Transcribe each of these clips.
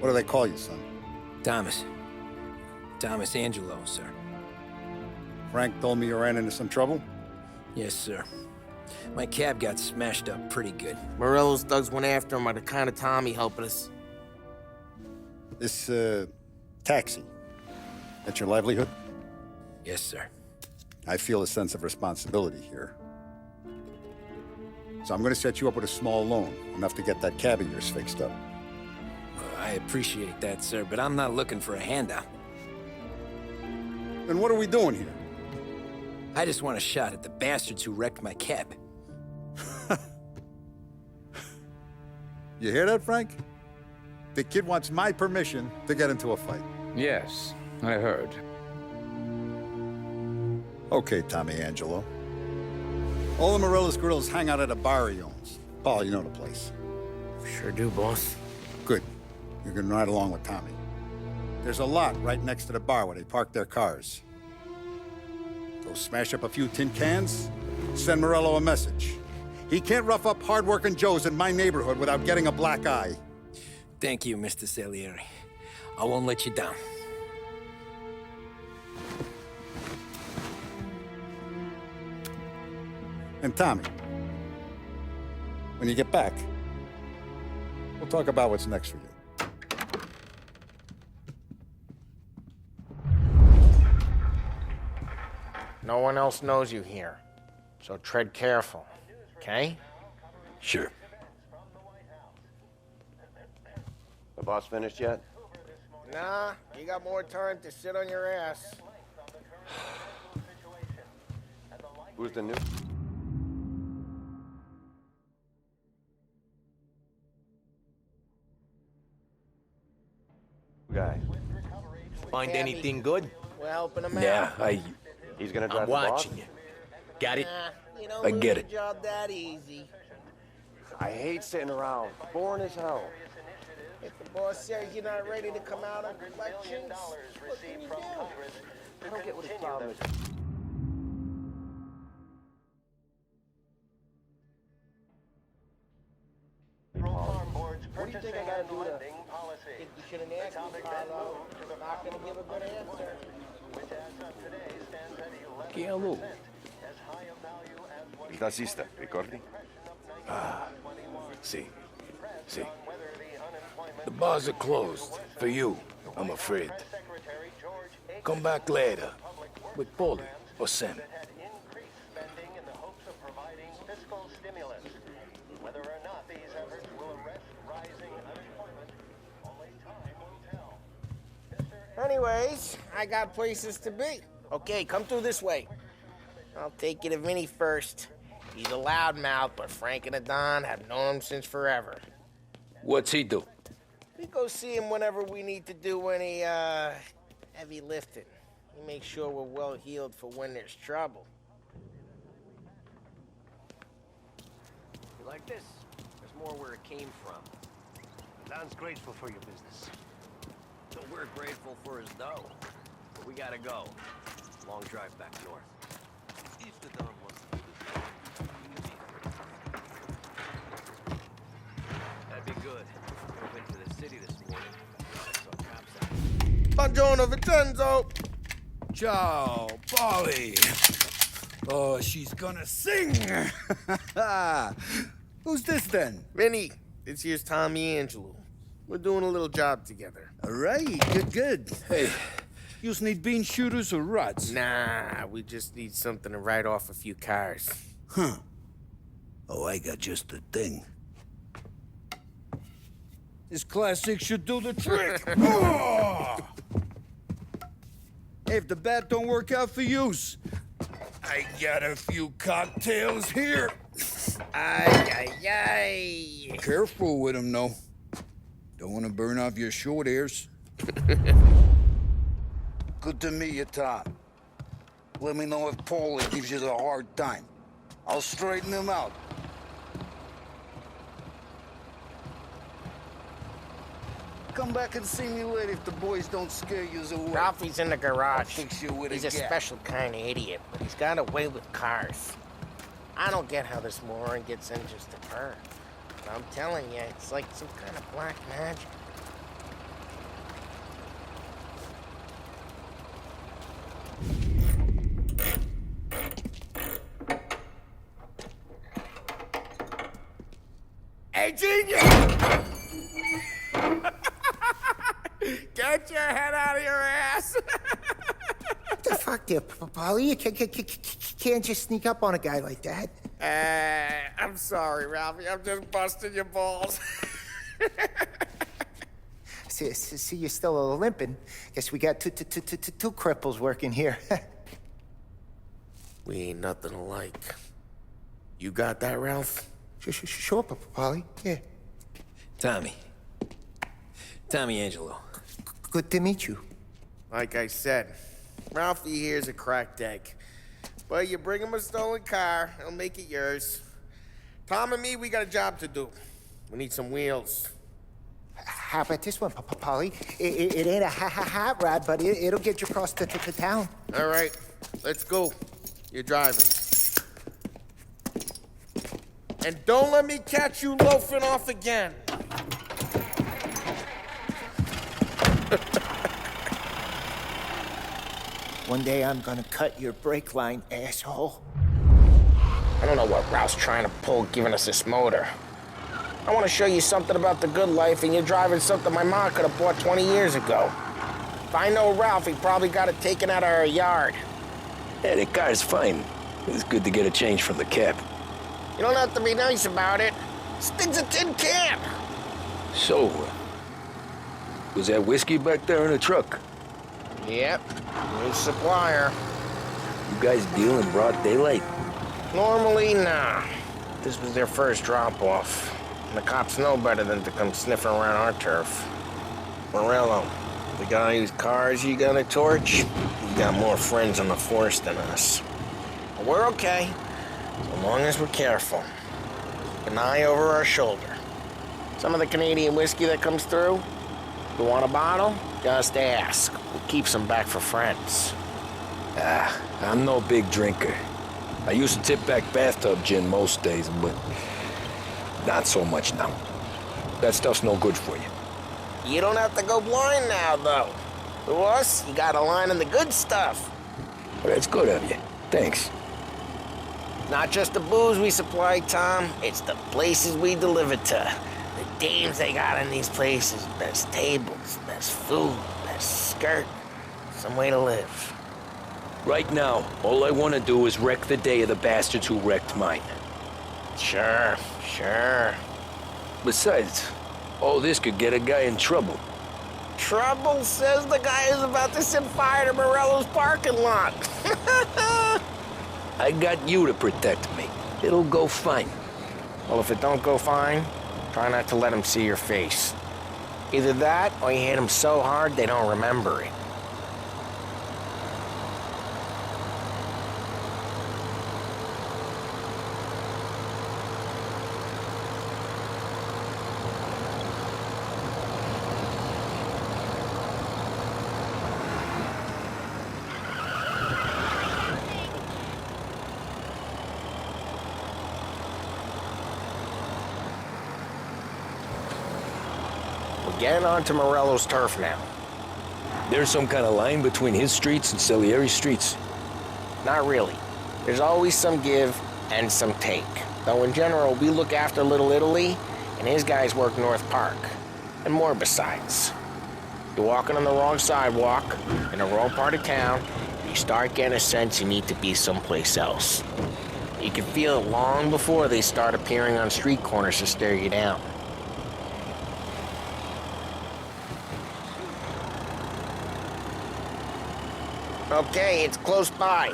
What do they call you, son? Thomas. Thomas Angelo, sir. Frank told me you ran into some trouble? Yes, sir. My cab got smashed up pretty good. Morello's thugs went after him by the kind of time he helped us. This, taxi. That's your livelihood? Yes, sir. I feel a sense of responsibility here. So I'm gonna set you up with a small loan, enough to get that cab of yours fixed up. Well, I appreciate that, sir, but I'm not looking for a handout. Then what are we doing here? I just want a shot at the bastards who wrecked my cab. You hear that, Frank? The kid wants my permission to get into a fight. Yes, I heard. Okay, Tommy Angelo. All the Morello's grills hang out at a bar he owns. Paul, you know the place. Sure do, boss. Good. You can ride along with Tommy. There's a lot right next to the bar where they park their cars. Go smash up a few tin cans, send Morello a message. He can't rough up hard-working Joes in my neighborhood without getting a black eye. Thank you, Mr. Salieri. I won't let you down. And Tommy, when you get back, we'll talk about what's next for you. No one else knows you here, so tread careful, okay? Sure. The boss finished yet? Nah, you got more time to sit on your ass. Who's the new? Guy. Find anything good? We're helping him Yeah, out. He's gonna drive I'm the boss? watching you. Got it? Nah, you don't I lose get a it. job that easy. I hate sitting around. Boring as hell. If the boss says you're not ready to come out on collections, what can you do? I don't get what his problem is. What do you think I gotta do to... Think you shouldn't ask me, Carlo. I'm not gonna give a good answer. Che allo? Il tassista, ricordi? See. The bars are closed. For you, I'm afraid. Come back later. With Paulie or Sam. Anyways, I got places to be. Okay, come through this way. I'll take you to Vinny first. He's a loudmouth, but Frank and the Don have known him since forever. What's he do? We go see him whenever we need to do any, heavy lifting. He makes sure we're well healed for when there's trouble. You like this? There's more where it came from. Don's grateful for your business. So we're grateful for his dough. But we gotta go. Long drive back north. If the Don wants to do this, that'd be good. Drove into the city this morning. I saw cops out. Buongiorno, Vincenzo! Ciao, Polly. Oh, she's gonna sing. Who's this then? Vinny, this here's Tommy Angelo. We're doing a little job together. All right, good. Hey, you need bean shooters or rods? Nah, we just need something to write off a few cars. Huh. Oh, I got just the thing. This classic should do the trick. Oh! Hey, if the bat don't work out for yous, I got a few cocktails here. Ay. Careful with them, though. Don't want to burn off your short hairs. Good to meet you, Tom. Let me know if Paulie gives you a hard time. I'll straighten him out. Come back and see me later if the boys don't scare you away. Ralphie's in the I'll garage. fix you with He's a a gap. special kind of idiot, but he's got a way with cars. I don't get how this moron gets engines to burn. But I'm telling you, it's like some kind of black magic. Hey, genius! Get your head out of your ass! What the fuck there, Polly? You can't just sneak up on a guy like that. I'm sorry, Ralphie. I'm just busting your balls. See, you're still limping. Guess we got two cripples working here. We ain't nothing alike. You got that, Ralph? Sure, Polly. Yeah. Tommy. Tommy Angelo. Good to meet you. Like I said, Ralphie here's a cracked egg. But you bring him a stolen car, he'll make it yours. Tom and me, we got a job to do. We need some wheels. How about this one, Polly? It ain't a hot rod, but it'll get you across to town. All right, let's go. You're driving. And don't let me catch you loafing off again. One day I'm gonna cut your brake line, asshole. I don't know what Ralph's trying to pull giving us this motor. I want to show you something about the good life, and you're driving something my mom could have bought 20 years ago. If I know Ralph, he probably got it taken out of our yard. Yeah, the car's fine. It's good to get a change from the cab. You don't have to be nice about it. This thing's a tin can. So, was that whiskey back there in the truck? Yep, new supplier. You guys deal in broad daylight? Normally, nah. This was their first drop-off. And the cops know better than to come sniffing around our turf. Morello, the guy whose cars you gonna torch, he's got more friends on the force than us. But we're okay, so long as we're careful. Keep an eye over our shoulder. Some of the Canadian whiskey that comes through, you want a bottle? Just ask. We'll keep some back for friends. I'm no big drinker. I used to tip back bathtub gin most days, but not so much now. That stuff's no good for you. You don't have to go blind now, though. To us, you got a line in the good stuff. Well, that's good of you. Thanks. Not just the booze we supply, Tom. It's the places we deliver to. The dames they got in these places. Best tables, best food, best skirt. Some way to live. Right now, all I want to do is wreck the day of the bastards who wrecked mine. Sure. Besides, all this could get a guy in trouble. Trouble says the guy is about to set fire to Morello's parking lot. I got you to protect me. It'll go fine. Well, if it don't go fine, try not to let him see your face. Either that, or you hit him so hard they don't remember it. We're getting onto Morello's turf now. There's some kind of line between his streets and Salieri's streets. Not really. There's always some give and some take. Though in general, we look after Little Italy, and his guys work North Park. And more besides. You're walking on the wrong sidewalk, in the wrong part of town, and you start getting a sense you need to be someplace else. You can feel it long before they start appearing on street corners to stare you down. Okay, it's close by.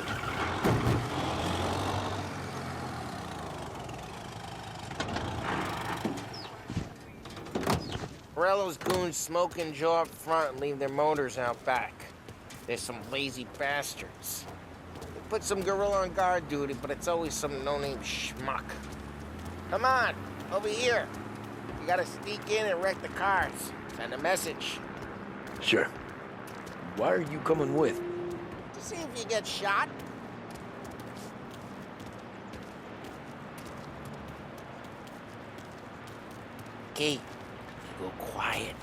Morello's goons smoke and jaw up front and leave their motors out back. They're some lazy bastards. They put some gorilla on guard duty, but it's always some no-name schmuck. Come on, over here. You gotta sneak in and wreck the cars. Send a message. Sure. Why are you coming with? To see if you get shot. Okay, go quiet.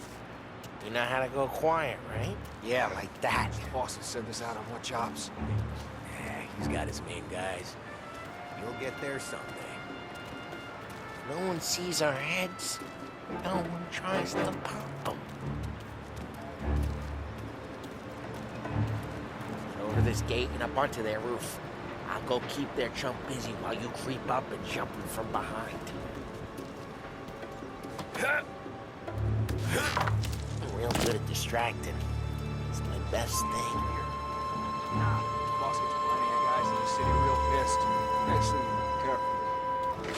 You know how to go quiet, right? Yeah, like that. Boss has sent us out on what jobs? Yeah, he's got his main guys. You'll get there someday. No one sees our heads. No one tries to pop them. Over this gate and up onto their roof. I'll go keep their chump busy while you creep up and jump him from behind. I'm real good at distracting. It's my best thing. Boss gets plenty of guys in the city real pissed. Actually, careful.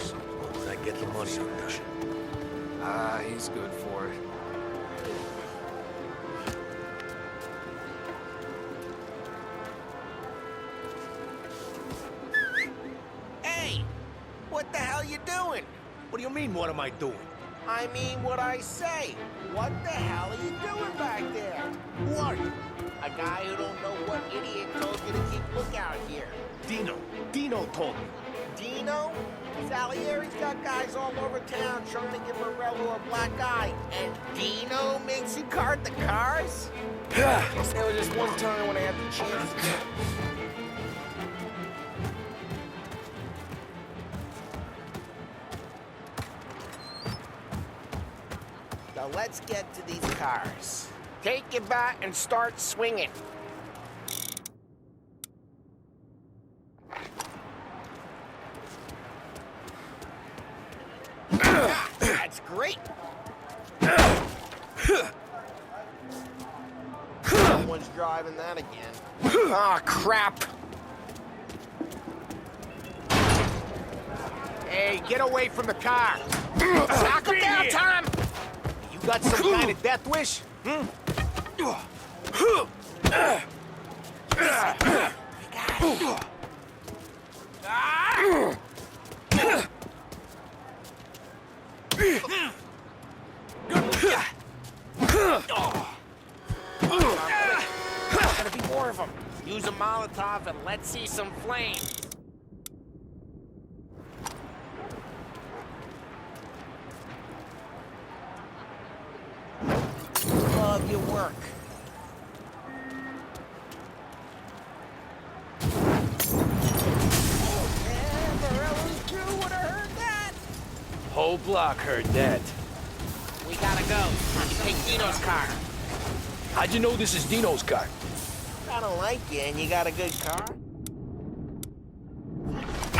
Suppose I get the money on that. Ah, he's good for it. Hey! What the hell you doing? What do you mean, what am I doing? I mean what I say. What the hell are you doing back there? Who are you? A guy who don't know what idiot told you to keep lookout here. Dino. Dino told me. Dino? Salieri's got guys all over town trying to give Morello a black eye. And Dino makes you guard the cars? There was just one time when I had the chance to. Now let's get to these cars. Take your bat and start swinging. That's great. Someone's driving that again. Ah, crap. Hey, get away from the car. Knock him down, Tom. You got some kind of death wish? Hmm? Gotta be more of them. Use a Molotov and let's see some flames. Love your work. Yeah, Morello's crew would have heard that. Whole block heard that. We gotta go. Take Dino's car. How'd you know this is Dino's car? I don't like you, and you got a good car?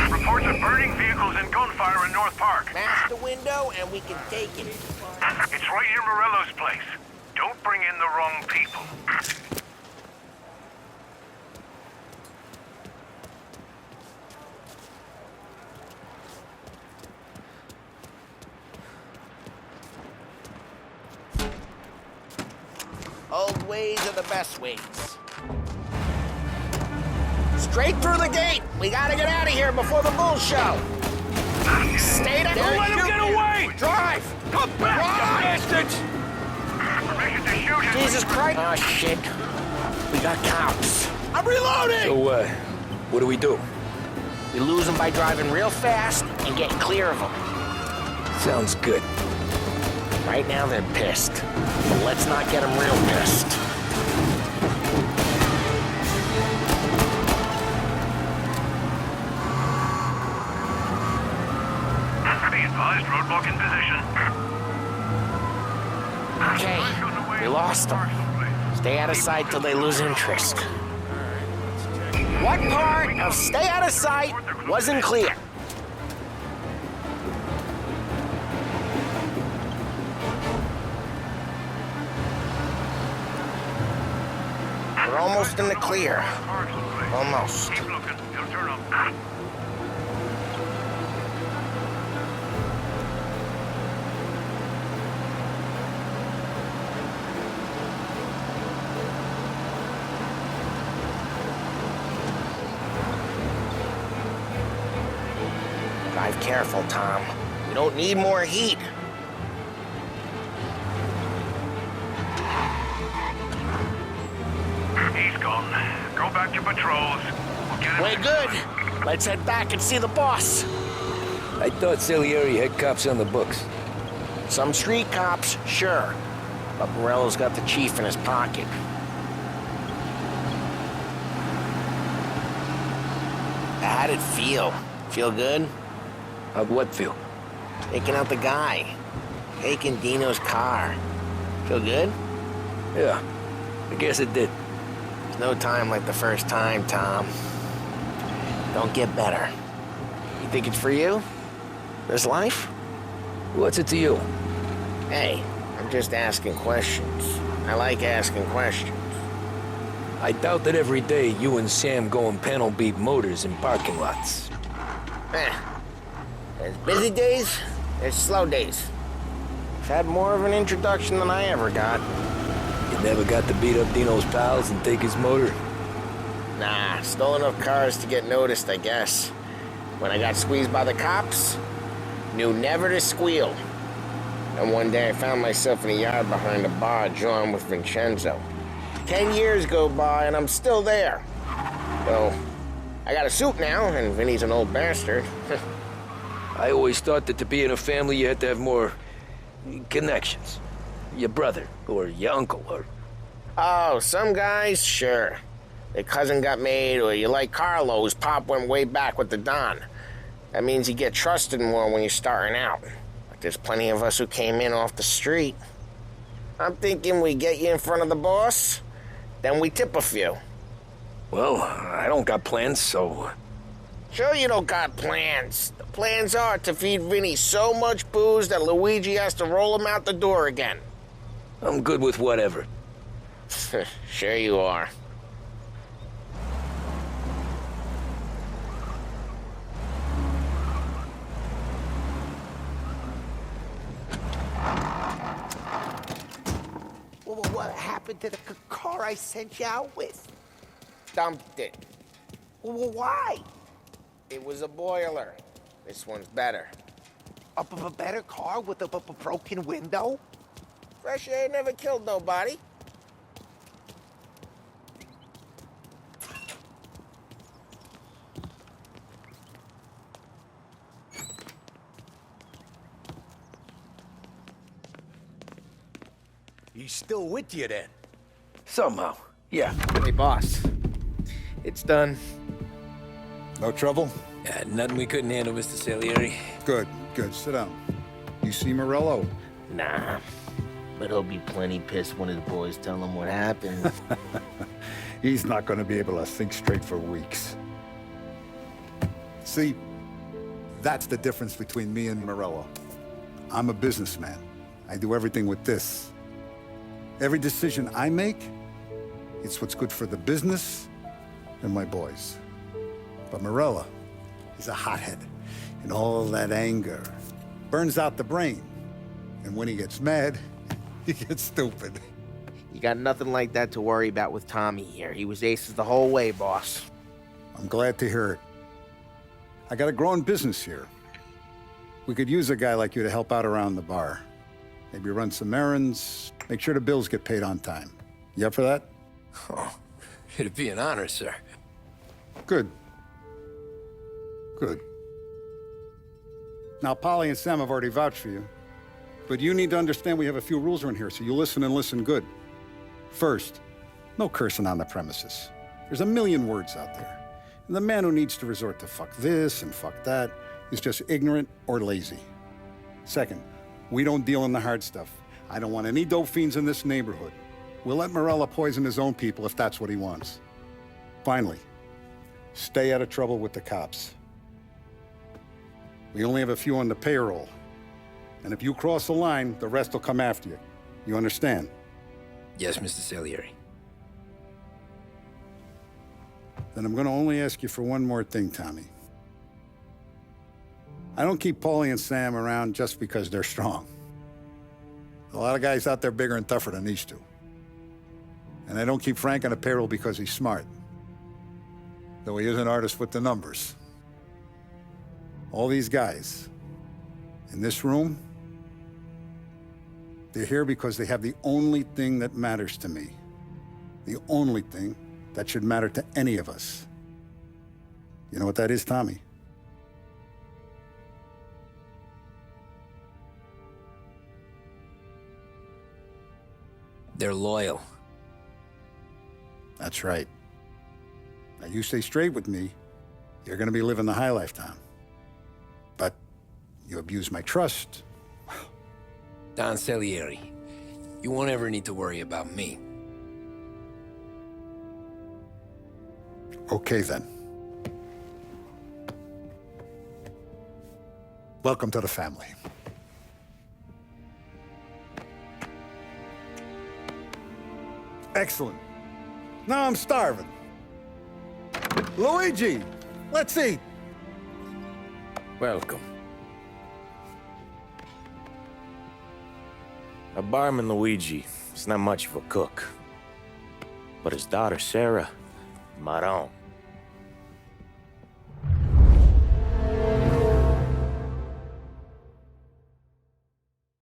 Reports of burning vehicles and gunfire in North Park. Smash the window, and we can take it. It's right near Morello's place. Don't bring in the wrong people. Old ways are the best ways. Straight through the gate! We gotta get out of here before the bull show! Stay down! Don't let him get away! Drive! Come back, Drive! you bastards! Permission to shoot him. Jesus Christ! Oh, shit. We got cops. I'm reloading! So, what do we do? We lose them by driving real fast and getting clear of them. Sounds good. Right now they're pissed, but let's not get them real pissed. Be advised, roadblock in position. Okay, we lost them. Stay out of sight till they lose interest. What part of stay out of sight wasn't clear? We're almost in the clear. Almost. Keep looking. He'll turn up. Drive careful, Tom. We don't need more heat. He's gone. Go back to patrols. We'll get him. Way good. Let's head back and see the boss. I thought Salieri had cops on the books. Some street cops, sure. But Morello's got the chief in his pocket. How'd it feel? Feel good? How'd what feel? Taking out the guy. Taking Dino's car. Feel good? Yeah, I guess it did. There's no time like the first time, Tom. Don't get better. You think it's for you? This life? What's it to you? Hey, I'm just asking questions. I like asking questions. I doubt that every day you and Sam go and panel beat motors in parking lots. There's busy days, there's slow days. I've had more of an introduction than I ever got. You never got to beat up Dino's pals and take his motor? Nah, stole enough cars to get noticed, I guess. When I got squeezed by the cops, knew never to squeal. And one day I found myself in a yard behind a bar drawn with Vincenzo. 10 years go by and I'm still there. So, I got a suit now, and Vinny's an old bastard. I always thought that to be in a family you had to have more connections. Your brother, or your uncle, or... Oh, some guys, sure. Their cousin got made, or you like Carlo's pop went way back with the Don. That means you get trusted more when you're starting out. But there's plenty of us who came in off the street. I'm thinking we get you in front of the boss, then we tip a few. Well, I don't got plans, so... Sure you don't got plans. The plans are to feed Vinny so much booze that Luigi has to roll him out the door again. I'm good with whatever. Sure you are. What happened to the car I sent you out with? Dumped it. Why? It was a boiler. This one's better. A better car with a broken window? Fresh air never killed nobody. He's still with you then? Somehow, yeah. Hey, boss. It's done. No trouble? Nothing we couldn't handle, Mr. Salieri. Good, good. Sit down. You see Morello? Nah. But he'll be plenty pissed when his boys tell him what happened. He's not going to be able to think straight for weeks. See, that's the difference between me and Morello. I'm a businessman. I do everything with this. Every decision I make, it's what's good for the business and my boys. But Morello, he's a hothead. And all that anger burns out the brain. And when he gets mad, he gets stupid. You got nothing like that to worry about with Tommy here. He was aces the whole way, boss. I'm glad to hear it. I got a growing business here. We could use a guy like you to help out around the bar. Maybe run some errands, make sure the bills get paid on time. You up for that? Oh, it'd be an honor, sir. Good. Good. Now, Polly and Sam have already vouched for you. But you need to understand we have a few rules around here, so you listen and listen good. First, no cursing on the premises. There's a million words out there. And the man who needs to resort to fuck this and fuck that is just ignorant or lazy. Second, we don't deal in the hard stuff. I don't want any dope fiends in this neighborhood. We'll let Morello poison his own people if that's what he wants. Finally, stay out of trouble with the cops. We only have a few on the payroll. And if you cross the line, the rest will come after you. You understand? Yes, Mr. Salieri. Then I'm going to only ask you for one more thing, Tommy. I don't keep Paulie and Sam around just because they're strong. A lot of guys out there bigger and tougher than these two. And I don't keep Frank on the payroll because he's smart. Though he is an artist with the numbers. All these guys in this room, they're here because they have the only thing that matters to me. The only thing that should matter to any of us. You know what that is, Tommy? They're loyal. That's right. Now, you stay straight with me, you're gonna be living the high life, Tom. But you abuse my trust. Don Salieri, you won't ever need to worry about me. Okay, then. Welcome to the family. Excellent. Now I'm starving. Luigi, let's eat. Welcome. A barman Luigi is not much of a cook. But his daughter Sarah, Maron.